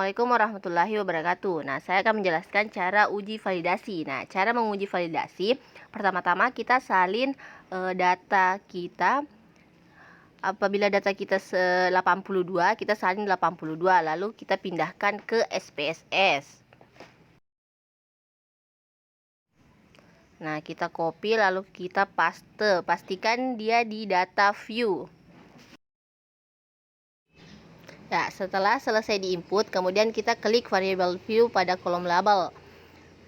Assalamualaikum warahmatullahi wabarakatuh. Nah, saya akan menjelaskan cara uji validasi. Nah, cara menguji validasi, pertama-tama kita salin data kita. Apabila data kita 82, kita salin 82, lalu kita pindahkan ke SPSS. Nah, kita copy lalu kita paste. Pastikan dia di data view. Ya, setelah selesai diinput, kemudian kita klik variable view pada kolom label.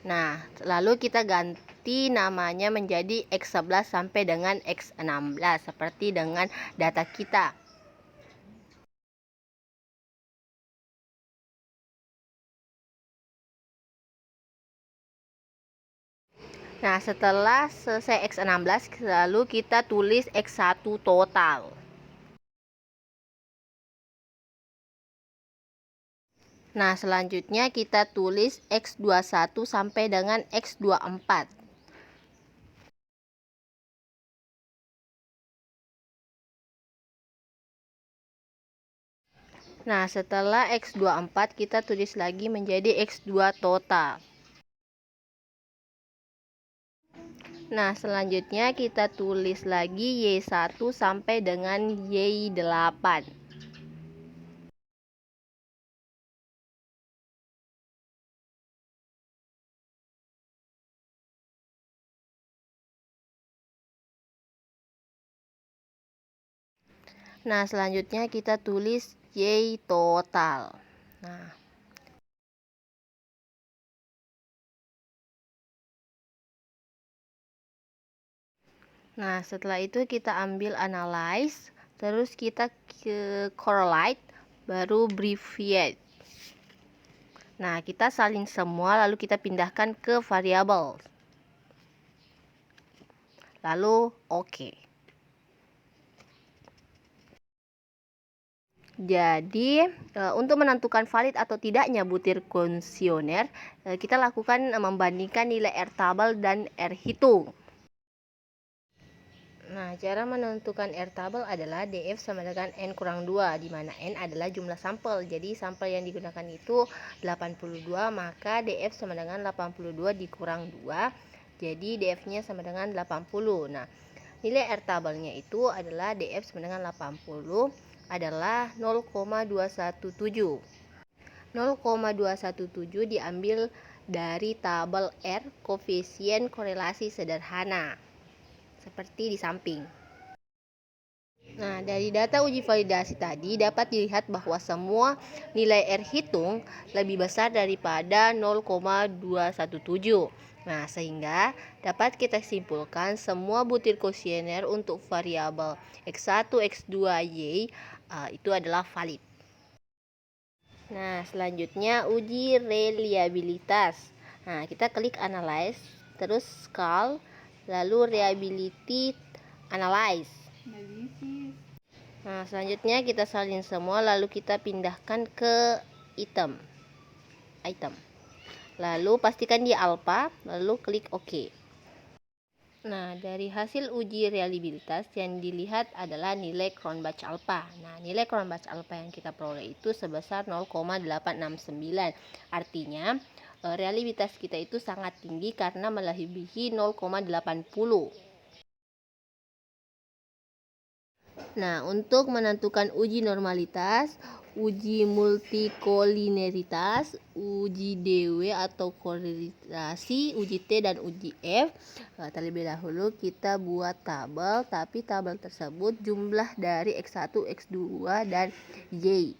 Nah, lalu kita ganti namanya menjadi X11 sampai dengan X16 seperti dengan data kita. Nah, setelah selesai X16, lalu kita tulis X1 total. Nah, selanjutnya kita tulis X21 sampai dengan X24. Nah, setelah X24 kita tulis lagi menjadi X2 total. Nah, selanjutnya kita tulis lagi Y1 sampai dengan Y8. Nah, selanjutnya kita tulis Y total. Nah, setelah itu kita ambil analyze, terus kita ke correlate, baru abbreviate. Nah, kita salin semua lalu kita pindahkan ke variabel. Lalu oke. Jadi, untuk menentukan valid atau tidaknya butir kuesioner, kita lakukan membandingkan nilai R tabel dan R hitung. Nah, cara menentukan R tabel adalah DF sama dengan N kurang 2, di mana N adalah jumlah sampel. Jadi, sampel yang digunakan itu 82, maka DF sama dengan 82 dikurang 2. Jadi, DF-nya sama dengan 80. Nah, nilai R tabelnya itu adalah DF sama dengan 80 adalah 0,217. 0,217 diambil dari tabel R koefisien korelasi sederhana, seperti di samping. Nah, dari data uji validasi tadi dapat dilihat bahwa semua nilai R hitung lebih besar daripada 0,217. Nah, sehingga dapat kita simpulkan semua butir kuesioner untuk variabel X1, X2, Y itu adalah valid. Nah, selanjutnya uji reliabilitas. Nah, kita klik analyze, terus scale, lalu reliability analyze. Nah, selanjutnya kita salin semua lalu kita pindahkan ke item. Lalu pastikan di alpha, lalu klik OK. Nah, dari hasil uji reliabilitas yang dilihat adalah nilai Cronbach alpha. Nah, nilai Cronbach alpha yang kita peroleh itu sebesar 0,869. Artinya, reliabilitas kita itu sangat tinggi karena melebihi 0,80. Nah, untuk menentukan uji normalitas, uji multikolineritas, uji DW atau korelasi, uji T dan uji F, terlebih dahulu kita buat tabel, tapi tabel tersebut jumlah dari X1, X2, dan Y.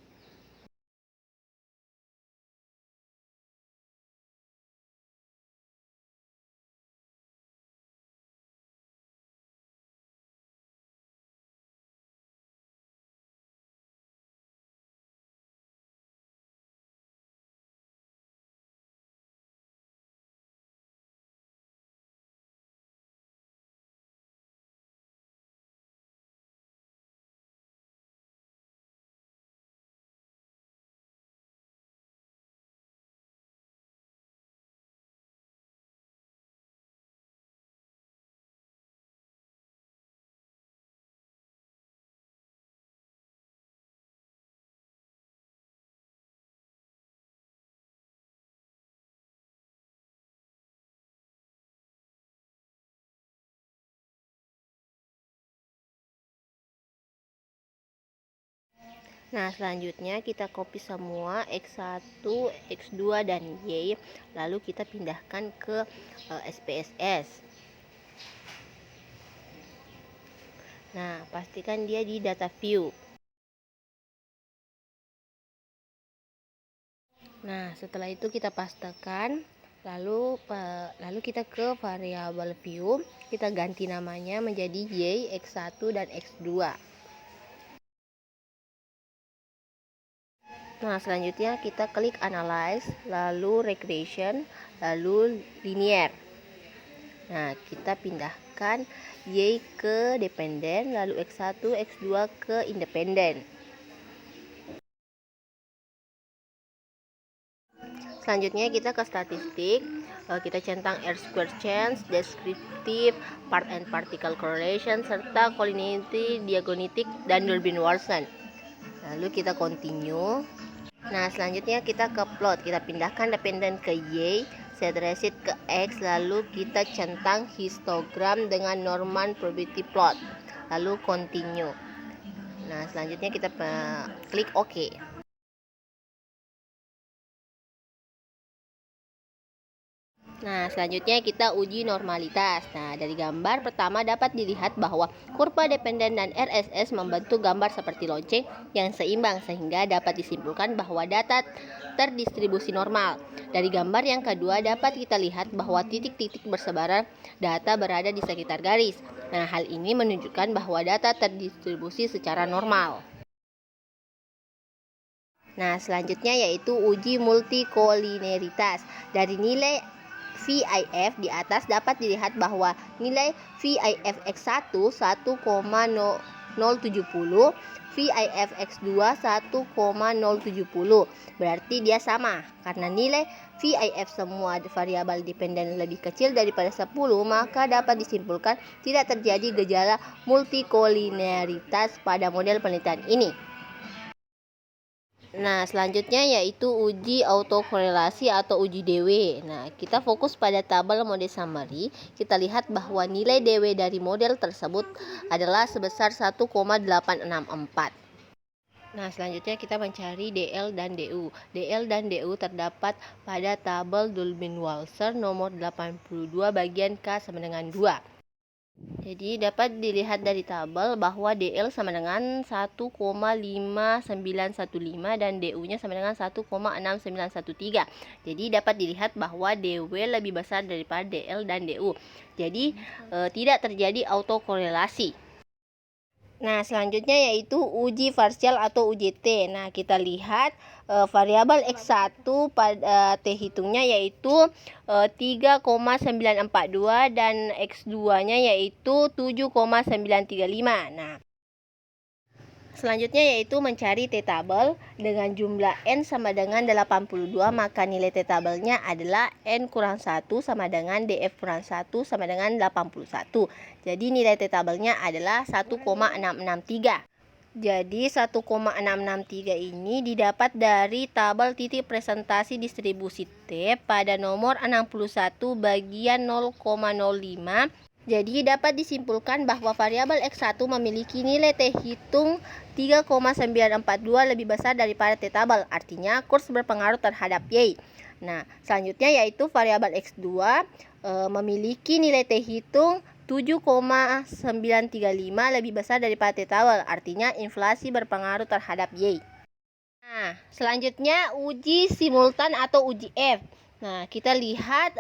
Nah, selanjutnya kita copy semua X1, X2, dan Y, lalu kita pindahkan ke SPSS. Nah, pastikan dia di data view. Nah, setelah itu kita pastekan, lalu kita ke variabel view, kita ganti namanya menjadi Y, X1, dan X2. Nah, selanjutnya kita klik analyze, lalu regression, lalu linear. Nah, kita pindahkan Y ke dependen, lalu X1, X2 ke independen. Selanjutnya kita ke statistik, kita centang R-square change, descriptive, part and particle correlation, serta collinearity, diagonitic, dan Durbin-Watson. Lalu kita continue. Nah, selanjutnya kita ke plot, kita pindahkan dependen ke Y, set receipt ke X, lalu kita centang histogram dengan Norman probability plot, lalu continue. Nah, selanjutnya kita klik OK. Nah, selanjutnya kita uji normalitas. Nah, dari gambar pertama dapat dilihat bahwa kurva dependen dan RSS membentuk gambar seperti lonceng yang seimbang, sehingga dapat disimpulkan bahwa data terdistribusi normal. Dari gambar yang kedua dapat kita lihat bahwa titik-titik bersebaran data berada di sekitar garis. Nah, hal ini menunjukkan bahwa data terdistribusi secara normal. Nah, selanjutnya yaitu uji multikolineritas. Dari nilai VIF di atas dapat dilihat bahwa nilai VIF X1 1,070, VIF X2 1,070. Berarti dia sama, karena nilai VIF semua variabel dependen lebih kecil daripada 10, maka dapat disimpulkan tidak terjadi gejala multikolineritas pada model penelitian ini. Nah, selanjutnya yaitu uji autokorelasi atau uji DW. Nah, kita fokus pada tabel model summary. Kita lihat bahwa nilai DW dari model tersebut adalah sebesar 1,864. Nah, selanjutnya kita mencari DL dan DU. DL dan DU terdapat pada tabel Durbin-Walser nomor 82 bagian K sama dengan 2. Jadi dapat dilihat dari tabel bahwa DL sama dengan 1,5915 dan DU-nya sama dengan 1,6913. Jadi dapat dilihat bahwa DW lebih besar daripada DL dan DU. Jadi tidak terjadi autokorelasi. Nah, selanjutnya yaitu uji parsial atau UJT. Nah, kita lihat variabel X1 pada T hitungnya yaitu 3,942 dan X2-nya yaitu 7,935. Nah, selanjutnya yaitu mencari T-tabel dengan jumlah N sama dengan 82, maka nilai T-tabelnya adalah N kurang 1 sama dengan DF kurang 1 sama dengan 81. Jadi nilai T-tabelnya adalah 1,663. Jadi 1,663 ini didapat dari tabel titik presentasi distribusi T pada nomor 61 bagian 0,05. Jadi dapat disimpulkan bahwa variabel X1 memiliki nilai T hitung 3,942 lebih besar daripada T-tabel. Artinya kurs berpengaruh terhadap Y. Nah, selanjutnya yaitu variabel X2 memiliki nilai T hitung 7,935 lebih besar daripada T-tabel. Artinya inflasi berpengaruh terhadap Y. Nah, selanjutnya uji simultan atau uji F. Nah, kita lihat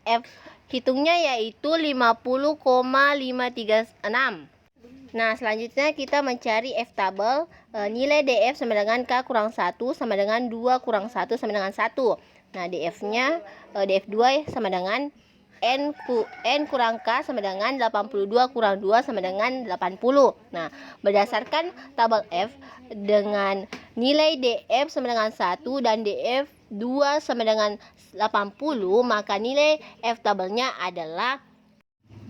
F hitungnya yaitu 50,536. Nah, selanjutnya kita mencari F-tabel. Nilai DF sama dengan K kurang 1 sama dengan 2 kurang 1 sama dengan 1. Nah, DF-nya DF2 sama dengan N kurang K sama dengan 82 kurang 2 sama dengan 80. Nah, berdasarkan tabel F dengan nilai DF sama dengan 1 dan DF2 sama dengan 80, maka nilai F tabelnya adalah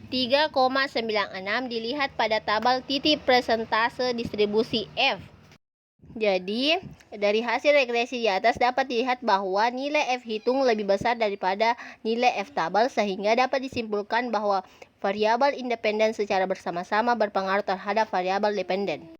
3,96 dilihat pada tabel titik presentase distribusi F. Jadi, dari hasil regresi di atas dapat dilihat bahwa nilai F hitung lebih besar daripada nilai F tabel, sehingga dapat disimpulkan bahwa variabel independen secara bersama-sama berpengaruh terhadap variabel dependen.